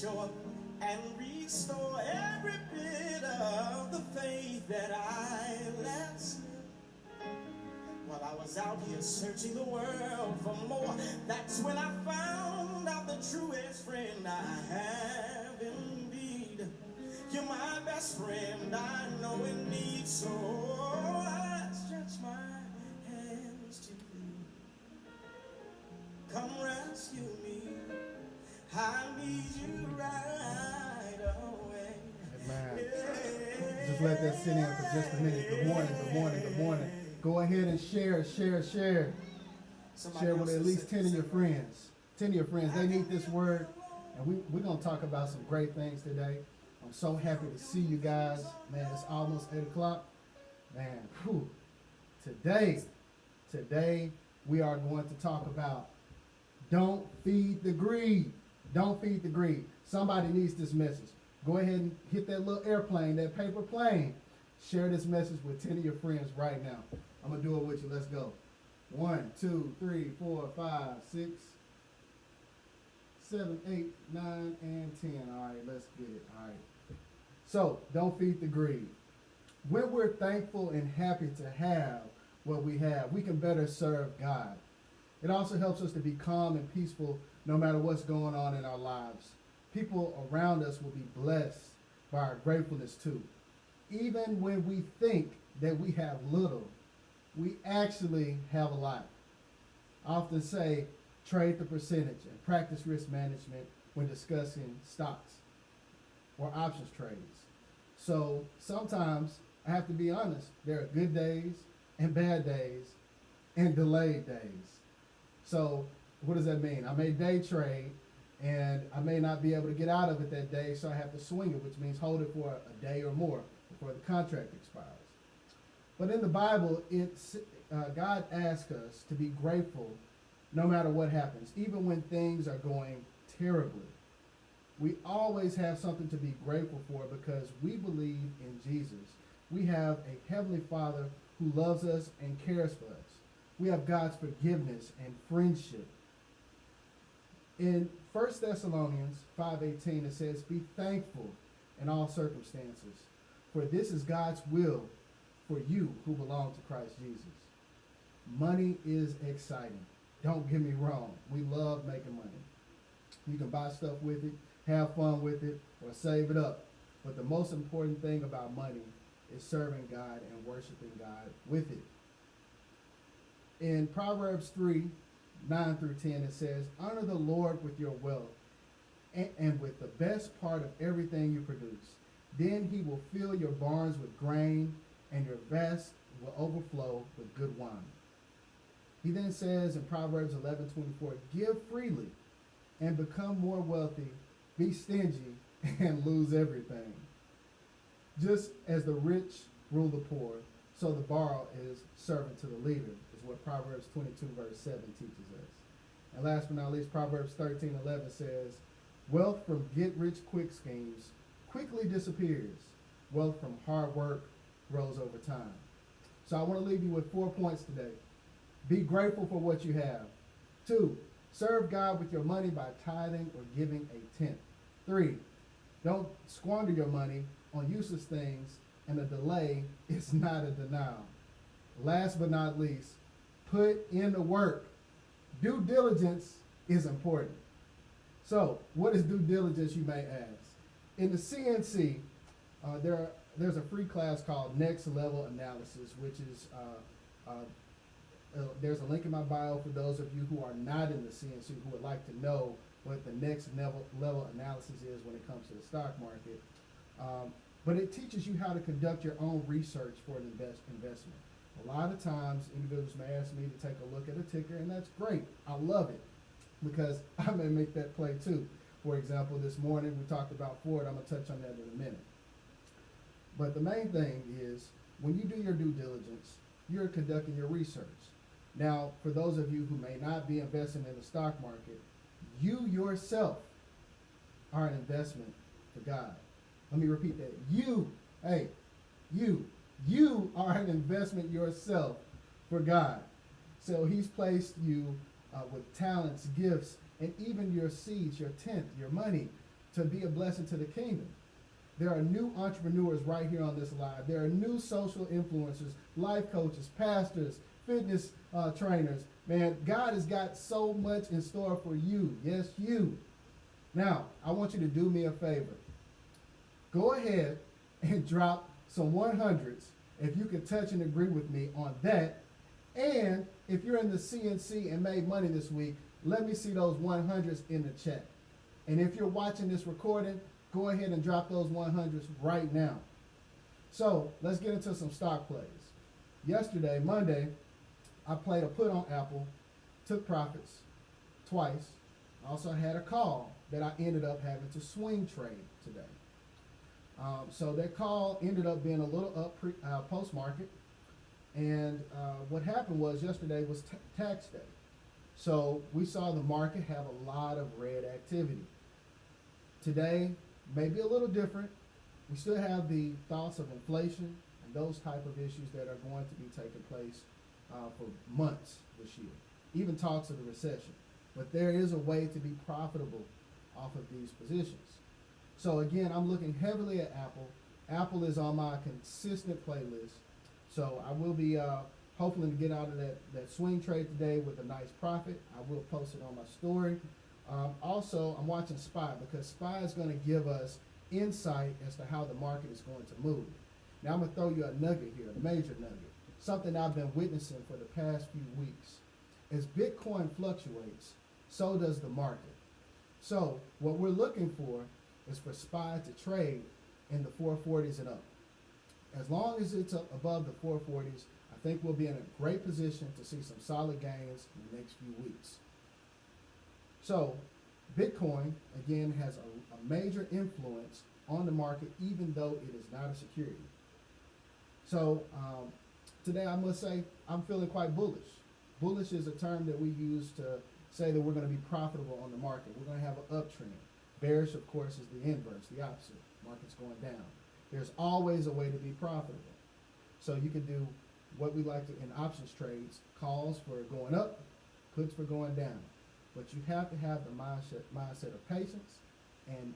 shore and restore every bit of the faith that I left. While I was out here searching the world for more, that's when I found out the truest friend I have indeed. You're my best friend, I know in need, so I stretch my hands to you. Come rescue me, I need you right away. Amen. Just let that sit in for just a minute. Good morning, good morning, good morning. Go ahead and share. Share with at least 10 of your friends. 10 of your friends, they need this word. And we're going to talk about some great things today. I'm so happy to see you guys. Man, it's almost 8 o'clock. Man, whew. Today, we are going to talk about don't feed the greed. Don't feed the greed. Somebody needs this message. Go ahead and hit that little airplane, that paper plane. Share this message with 10 of your friends right now. I'm going to do it with you. Let's go. 1, 2, 3, 4, 5, 6, 7, 8, 9, and 10. All right, let's get it. All right. So, don't feed the greed. When we're thankful and happy to have what we have, we can better serve God. It also helps us to be calm and peaceful no matter what's going on in our lives. People around us will be blessed by our gratefulness too. Even when we think that we have little, we actually have a lot. I often say trade the percentage and practice risk management when discussing stocks or options trades. So sometimes I have to be honest, there are good days and bad days and delayed days. So what does that mean? I may day trade and I may not be able to get out of it that day, so I have to swing it, which means hold it for a day or more before the contract expires. But in the Bible, God asks us to be grateful no matter what happens, even when things are going terribly. We always have something to be grateful for because we believe in Jesus. We have a Heavenly Father who loves us and cares for us. We have God's forgiveness and friendship. In 1 Thessalonians 5:18, it says, "Be thankful in all circumstances, for this is God's will for you who belong to Christ Jesus." Money is exciting. Don't get me wrong. We love making money. You can buy stuff with it, have fun with it, or save it up. But the most important thing about money is serving God and worshiping God with it. In Proverbs 3:9-10, it says, "Honor the Lord with your wealth and with the best part of everything you produce. Then he will fill your barns with grain, and your vats will overflow with good wine." He then says in Proverbs 11:24, "Give freely and become more wealthy. Be stingy and lose everything." Just as the rich rule the poor, so the borrower is servant to the leader, is what Proverbs 22:7 teaches us. And last but not least, Proverbs 13:11 says, "Wealth from get-rich-quick schemes quickly disappears. Wealth from hard work grows over time." So I want to leave you with 4 points today. Be grateful for what you have. 2, serve God with your money by tithing or giving a tenth. 3, don't squander your money on useless things, and a delay is not a denial. Last but not least, put in the work. Due diligence is important. So, what is due diligence, you may ask? In the CNC, there's a free class called Next Level Analysis, which is, there's a link in my bio for those of you who are not in the CNC who would like to know what the next level analysis is when it comes to the stock market. But it teaches you how to conduct your own research for an investment. A lot of times, individuals may ask me to take a look at a ticker, and that's great. I love it because I may make that play too. For example, this morning we talked about Ford. I'm going to touch on that in a minute. But the main thing is when you do your due diligence, you're conducting your research. Now, for those of you who may not be investing in the stock market, you yourself are an investment for God. Let me repeat that. You are an investment yourself for God. So he's placed you with talents, gifts, and even your seeds, your tenth, your money, to be a blessing to the kingdom. There are new entrepreneurs right here on this live. There are new social influencers, life coaches, pastors, fitness trainers. Man, God has got so much in store for you. Yes, you. Now, I want you to do me a favor. Go ahead and drop some 100s if you can touch and agree with me on that. And if you're in the CNC and made money this week, let me see those 100s in the chat. And if you're watching this recording, go ahead and drop those 100s right now. So let's get into some stock plays. Yesterday, Monday, I played a put on Apple, took profits twice. I also had a call that I ended up having to swing trade today. So that call ended up being a little up post-market. And what happened was yesterday was tax day. So we saw the market have a lot of red activity. Today, maybe a little different. We still have the thoughts of inflation and those type of issues that are going to be taking place for months this year. Even talks of the recession. But there is a way to be profitable off of these positions. So again, I'm looking heavily at Apple. Apple is on my consistent playlist. So I will be hopefully to get out of that swing trade today with a nice profit. I will post it on my story. Also, I'm watching SPY because SPY is going to give us insight as to how the market is going to move. Now I'm going to throw you a nugget here, a major nugget, something I've been witnessing for the past few weeks. As Bitcoin fluctuates, so does the market. So what we're looking for is for SPY to trade in the 440s and up. As long as it's up above the 440s, I think we'll be in a great position to see some solid gains in the next few weeks. So Bitcoin, again, has a major influence on the market, even though it is not a security. So today I must say I'm feeling quite bullish. Bullish is a term that we use to say that we're going to be profitable on the market. We're going to have an uptrend. Bearish, of course, is the inverse, the opposite. Market's going down. There's always a way to be profitable. So you can do what we like to, in options trades, calls for going up, puts for going down. But you have to have the mindset of patience and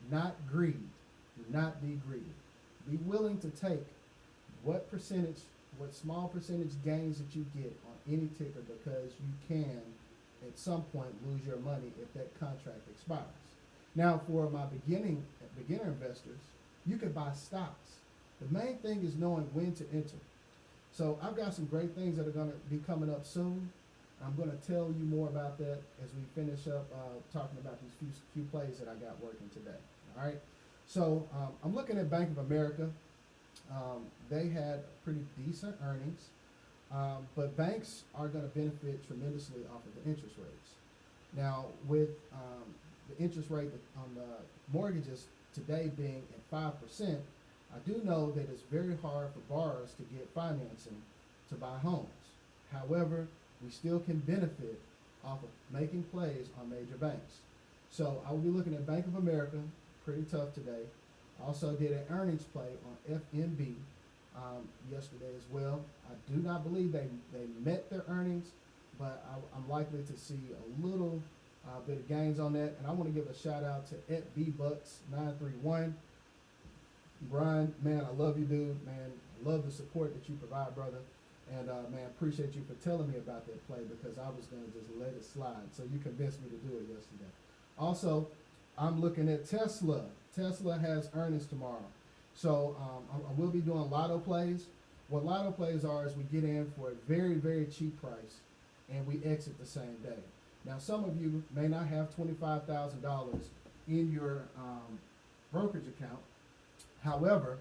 not greed. Do not be greedy. Be willing to take what small percentage gains that you get on any ticker, because you can at some point lose your money if that contract expires. Now for my beginner investors, you can buy stocks. The main thing is knowing when to enter. So I've got some great things that are going to be coming up soon. I'm going to tell you more about that as we finish up talking about these few plays that I got working today. All right. So I'm looking at Bank of America. They had pretty decent earnings, but banks are going to benefit tremendously off of the interest rates. Now, with the interest rate on the mortgages today being at 5%, I do know that it's very hard for borrowers to get financing to buy homes. However, we still can benefit off of making plays on major banks. So I will be looking at Bank of America, pretty tough today. Also did an earnings play on FNB yesterday as well. I do not believe they met their earnings, but I'm likely to see a little bit of gains on that. And I want to give a shout out to @BBucks931. Brian, man, I love you, dude. Man, I love the support that you provide, brother. And man, appreciate you for telling me about that play, because I was going to just let it slide. So you convinced me to do it yesterday. Also, I'm looking at Tesla. Tesla has earnings tomorrow. So I will be doing lotto plays. What lotto plays are is we get in for a very, very cheap price and we exit the same day. Now, some of you may not have $25,000 in your brokerage account. However,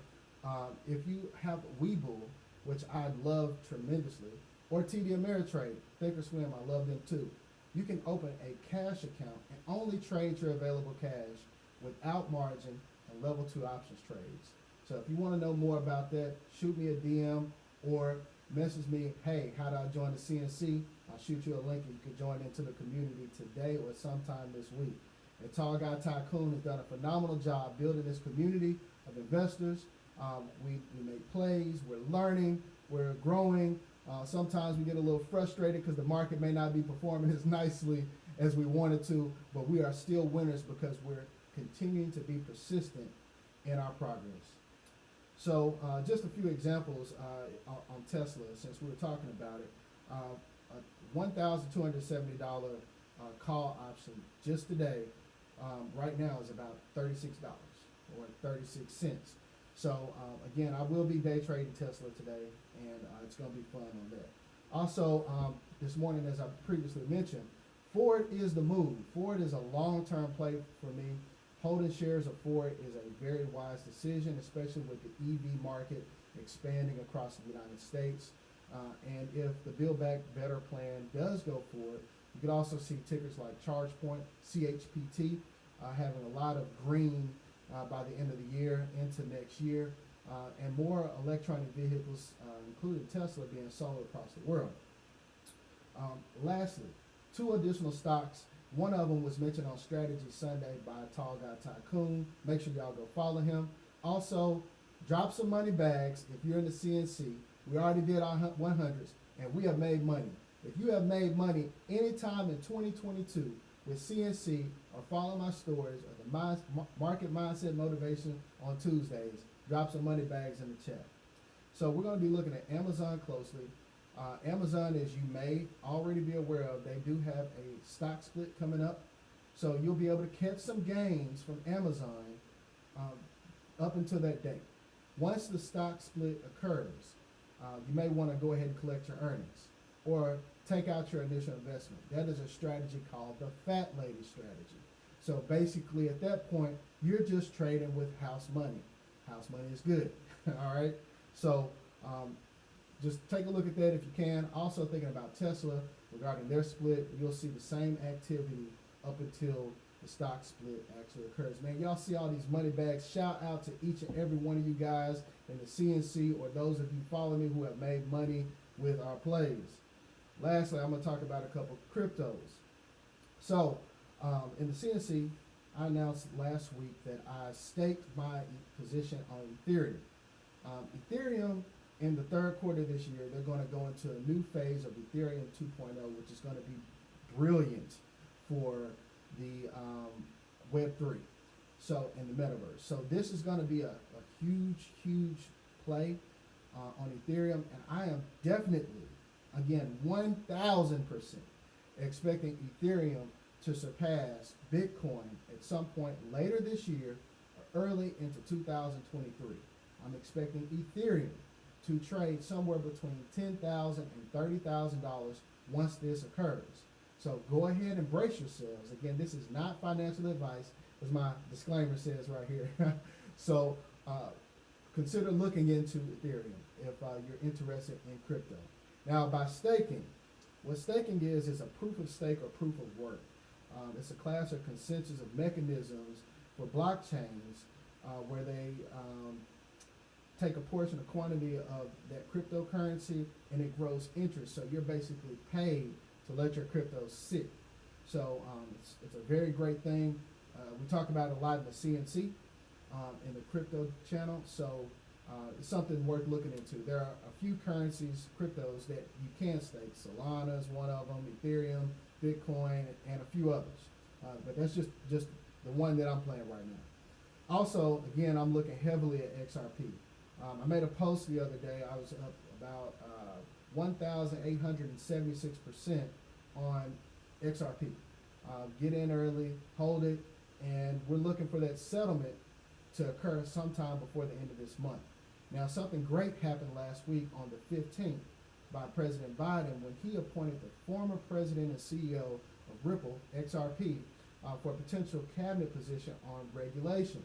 if you have Webull, which I love tremendously, or TD Ameritrade, Thinkorswim, I love them too. You can open a cash account and only trade your available cash without margin and level 2 options trades. So if you want to know more about that, shoot me a DM or message me, hey, how do I join the CNC? I'll shoot you a link and you can join into the community today or sometime this week. And Tall Guy Tycoon has done a phenomenal job building this community of investors. We make plays, we're learning, we're growing. Sometimes we get a little frustrated because the market may not be performing as nicely as we wanted to, but we are still winners because we're continuing to be persistent in our progress. So just a few examples on Tesla, since we were talking about it. A $1,270 call option just today, right now, is about $36 or 36 cents. So again, I will be day trading Tesla today, and it's going to be fun on that. Also, this morning, as I previously mentioned, Ford is the move. Ford is a long-term play for me. Holding shares of Ford is a very wise decision, especially with the EV market expanding across the United States. And if the Build Back Better plan does go forward, you could also see tickers like ChargePoint, CHPT, having a lot of green by the end of the year into next year, and more electronic vehicles, including Tesla, being sold across the world. Lastly, two additional stocks. One of them was mentioned on Strategy Sunday by Tall Guy Tycoon. Make sure y'all go follow him. Also, drop some money bags if you're in the CNC. We already did our 100s, and we have made money. If you have made money anytime in 2022 with CNC, or follow my stories, or the Market Mindset Motivation on Tuesdays, drop some money bags in the chat. So we're going to be looking at Amazon closely. Amazon, as you may already be aware of, they do have a stock split coming up. So you'll be able to catch some gains from Amazon up until that date. Once the stock split occurs, you may want to go ahead and collect your earnings or take out your initial investment. That is a strategy called the Fat Lady strategy. So basically at that point, you're just trading with house money. House money is good. All right. So just take a look at that if you can. Also thinking about Tesla regarding their split, you'll see the same activity up until the stock split actually occurs. Man, y'all see all these money bags. Shout out to each and every one of you guys in the CNC, or those of you follow me who have made money with our plays. Lastly, I'm going to talk about a couple cryptos. So in the CNC, I announced last week that I staked my position on Ethereum. Ethereum, in the third quarter this year, they're going to go into a new phase of Ethereum 2.0, which is going to be brilliant for the Web3, so in the metaverse. So this is going to be a huge play on Ethereum, and I am definitely, again, 1,000% expecting Ethereum to surpass Bitcoin at some point later this year or early into 2023. I'm expecting Ethereum to trade somewhere between $10,000 and $30,000 once this occurs. So go ahead and brace yourselves. Again, this is not financial advice, as my disclaimer says right here. So consider looking into Ethereum if you're interested in crypto. Now, by staking, what staking is a proof of stake or proof of work. It's a class or consensus of mechanisms for blockchains where they take a portion of quantity of that cryptocurrency and it grows interest. So you're basically paid to let your crypto sit. So it's a very great thing. We talk about it a lot in the CNC in the crypto channel. So it's something worth looking into. There are a few currencies, cryptos, that you can stake. Solana is one of them, Ethereum, Bitcoin, and a few others. But that's just the one that I'm playing right now. Also, again, I'm looking heavily at XRP. I made a post the other day. I was up about 1,876% on XRP. Get in early, hold it, and we're looking for that settlement to occur sometime before the end of this month. Now, something great happened last week on the 15th by President Biden when he appointed the former president and CEO of Ripple, XRP, for a potential cabinet position on regulation.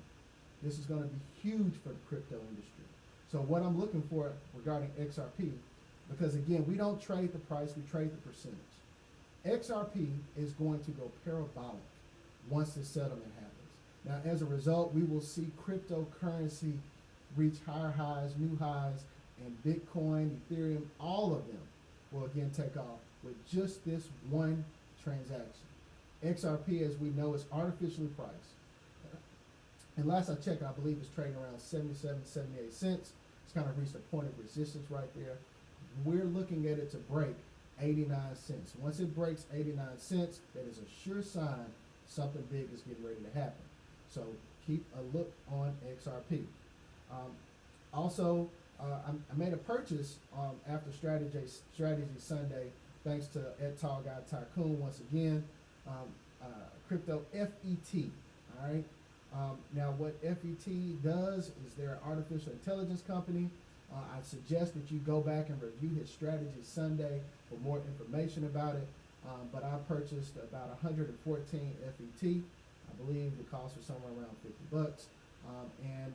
This is going to be huge for the crypto industry. So what I'm looking for regarding XRP, because again, we don't trade the price, we trade the percentage. XRP is going to go parabolic once this settlement happens. Now, as a result, we will see cryptocurrency reach higher highs, new highs, and Bitcoin, Ethereum, all of them will again take off with just this one transaction. XRP, as we know, is artificially priced. And last I checked, I believe it's trading around 77, 78 cents. It's kind of reached a point of resistance right there. We're looking at it to break 89 cents. Once it breaks 89 cents, that is a sure sign something big is getting ready to happen. So keep a look on XRP. Also, I made a purchase after Strategy Sunday, thanks to Tall Guy Tycoon once again. Crypto FET. All right. Now, what FET does is they're an artificial intelligence company. I suggest that you go back and review his Strategy Sunday for more information about it. But I purchased about 114 FET. I believe the cost was somewhere around $50. And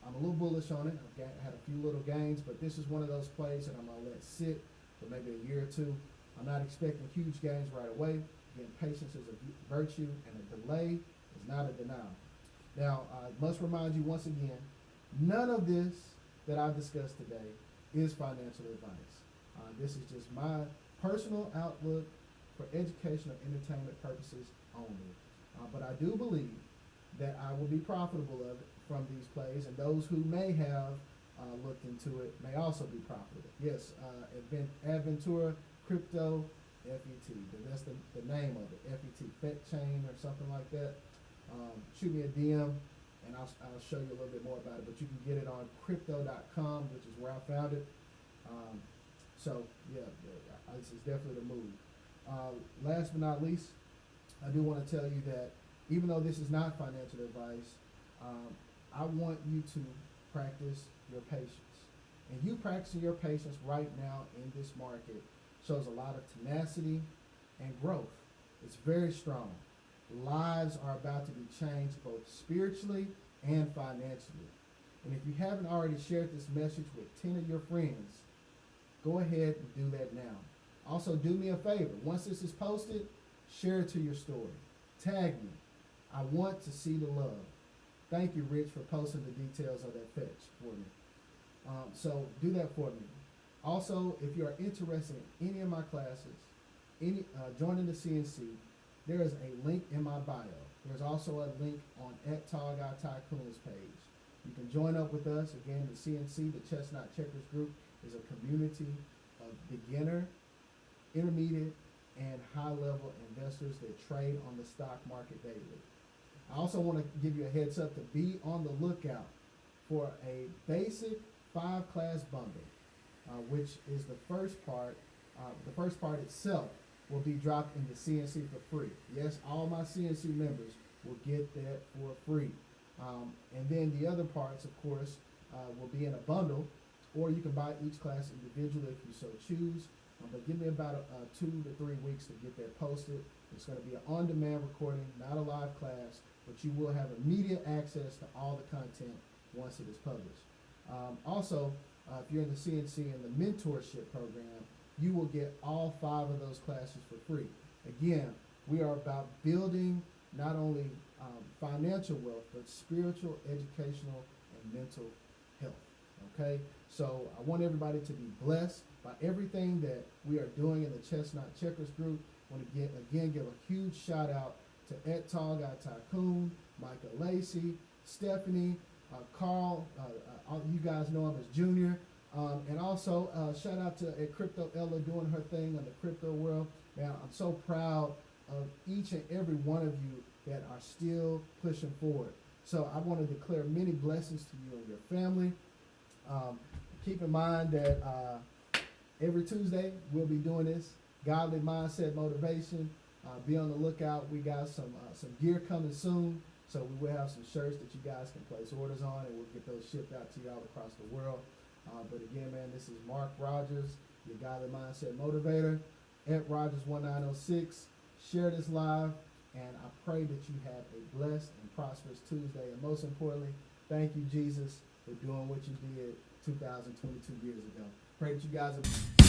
I'm a little bullish on it. I've had a few little gains, but this is one of those plays that I'm gonna let sit for maybe a year or two. I'm not expecting huge gains right away. Again, patience is a virtue, and a delay is not a denial. Now, I must remind you once again, none of this that I've discussed today is financial advice. This is just my personal outlook for educational entertainment purposes only. But I do believe that I will be profitable of it from these plays, and those who may have looked into it may also be profitable. Yes, Adventura Crypto FET. That's the name of it. FET, FET Chain or something like that. Shoot me a DM and I'll show you a little bit more about it. But you can get it on crypto.com, which is where I found it. So yeah, this is definitely the move. Last but not least, I do want to tell you that even though this is not financial advice, I want you to practice your patience. And you practicing your patience right now in this market shows a lot of tenacity and growth. It's very strong. Lives are about to be changed both spiritually and financially. And if you haven't already shared this message with 10 of your friends, go ahead and do that now. Also, do me a favor. Once this is posted, share it to your story. Tag me. I want to see the love. Thank you, Rich, for posting the details of that fetch for me. So do that for me. Also, if you are interested in any of my classes, joining the CNC, there is a link in my bio. There's also a link on Tall Guy Tycoon's page. You can join up with us. Again, the CNC, the Chestnut Checkers Group, is a community of beginner, intermediate, and high-level investors that trade on the stock market daily. I also want to give you a heads up to be on the lookout for a basic 5-class bundle, which is the first part. The first part itself will be dropped in the CNC for free. Yes, all my CNC members will get that for free. And then the other parts, of course, will be in a bundle, or you can buy each class individually if you so choose. But give me about 2 to 3 weeks to get that posted. It's going to be an on-demand recording, not a live class, but you will have immediate access to all the content once it is published. Also, if you're in the CNC and the mentorship program, you will get all 5 of those classes for free. Again, we are about building not only financial wealth, but spiritual, educational, and mental health. Okay? So I want everybody to be blessed by everything that we are doing in the Chestnut Checkers Group. I want to again give a huge shout out to Tall Guy Tycoon, Micah Lacey, Stephanie, Carl, all you guys know him as Junior. And also shout out to Crypto Ella doing her thing in the crypto world. Man, I'm so proud of each and every one of you that are still pushing forward. So I want to declare many blessings to you and your family. Keep in mind that every Tuesday we'll be doing this godly mindset motivation. Be on the lookout. We got some gear coming soon, so we will have some shirts that you guys can place orders on, and we'll get those shipped out to y'all across the world. But again, man, this is Mark Rogers, your godly mindset motivator, at Rogers1906. Share this live, and I pray that you have a blessed and prosperous Tuesday. And most importantly, thank you, Jesus, for doing what you did 2022 years ago. Pray that you guys are